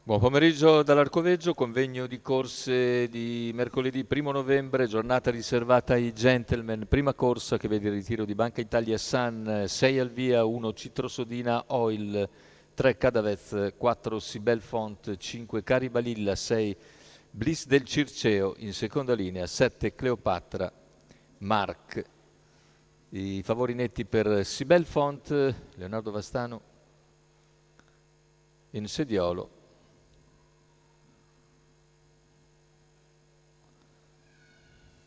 Buon pomeriggio dall'Arcoveggio, convegno di corse di mercoledì 1 novembre, giornata riservata ai gentleman, prima corsa che vede il ritiro di Banca Italia Sun, 6 al via, 1 Citrosodina Oil, 3 Cadavez, 4 Sibel Font, 5 Caribalilla, 6 Bliss del Circeo, in seconda linea 7 Cleopatra, Mark. I favori netti per Sibel Font, Leonardo Vastano in sediolo.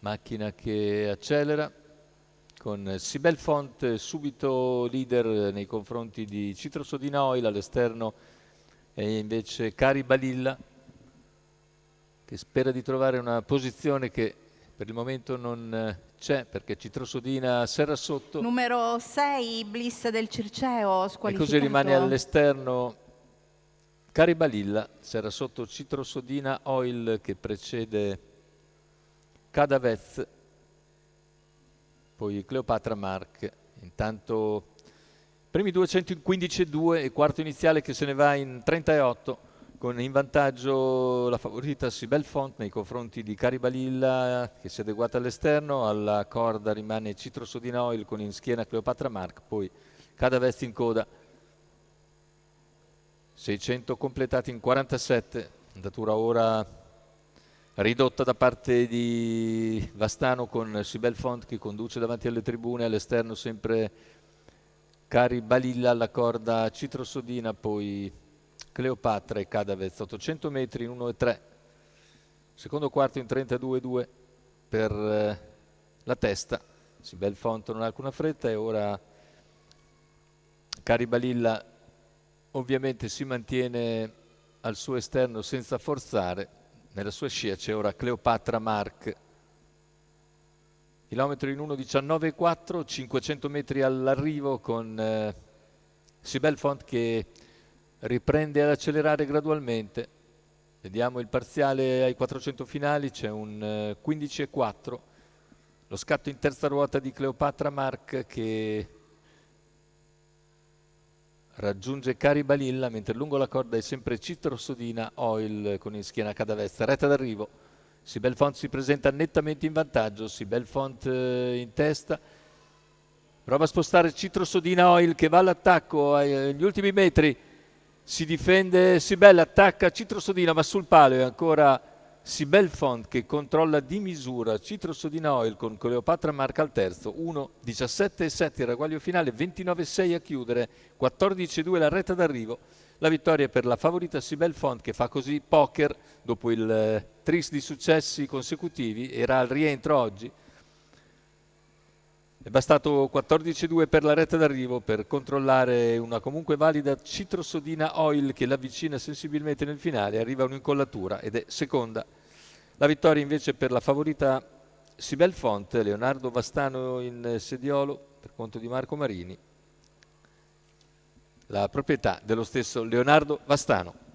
Macchina che accelera con Sibel Font subito leader nei confronti di Citrosodina Oil, all'esterno e invece Caribalilla che spera di trovare una posizione che per il momento non c'è perché Citrosodina serra sotto Numero 6, Bliss del Circeo, e squalificato. così rimane all'esterno Caribalilla, serra sotto Citrosodina Oil che precede Cadavez, poi Cleopatra Mark. Intanto primi 215,2 e quarto iniziale che se ne va in 38 con in vantaggio la favorita Sibel Font nei confronti di Caribalilla che si è adeguata all'esterno, alla corda rimane Citrosodina Oil con in schiena Cleopatra Mark, poi Cadavez in coda. 600 completati in 47, andatura ora ridotta da parte di Vastano con Sibel Font che conduce davanti alle tribune, all'esterno sempre Caribalilla alla corda Citrosodina, poi Cleopatra e Cadavez, 800 metri in 1,3, secondo quarto in 32,2 per la testa. Sibel Font non ha alcuna fretta e ora Caribalilla ovviamente si mantiene al suo esterno senza forzare. Nella sua scia c'è ora Cleopatra Mark. Chilometro in 1,19,4, 500 metri all'arrivo con Sibel Font che riprende ad accelerare gradualmente. Vediamo il parziale ai 400 finali, c'è un 15,4. Lo scatto in terza ruota di Cleopatra Mark che raggiunge Caribalilla, mentre lungo la corda è sempre Citrosodina Oil con in schiena Cadavez. Retta d'arrivo, Sibel Font si presenta nettamente in vantaggio, Sibel Font in testa, prova a spostare Citrosodina Oil che va all'attacco agli ultimi metri, si difende Sibel, attacca Citrosodina ma sul palo è ancora Sibel Font che controlla di misura Citrosodina Oil con Cleopatra Mark al terzo, 1,17,7 il ragguaglio finale, 29,6 a chiudere, 14,2 la retta d'arrivo. La vittoria è per la favorita Sibel Font che fa così poker dopo il tris di successi consecutivi, era al rientro oggi. È bastato 14,2 per la retta d'arrivo per controllare una comunque valida Citrosodina Oil che l'avvicina sensibilmente nel finale, arriva a un'incollatura ed è seconda. La vittoria invece per la favorita Sibel Font, Leonardo Vastano in sediolo per conto di Marco Marini, la proprietà dello stesso Leonardo Vastano.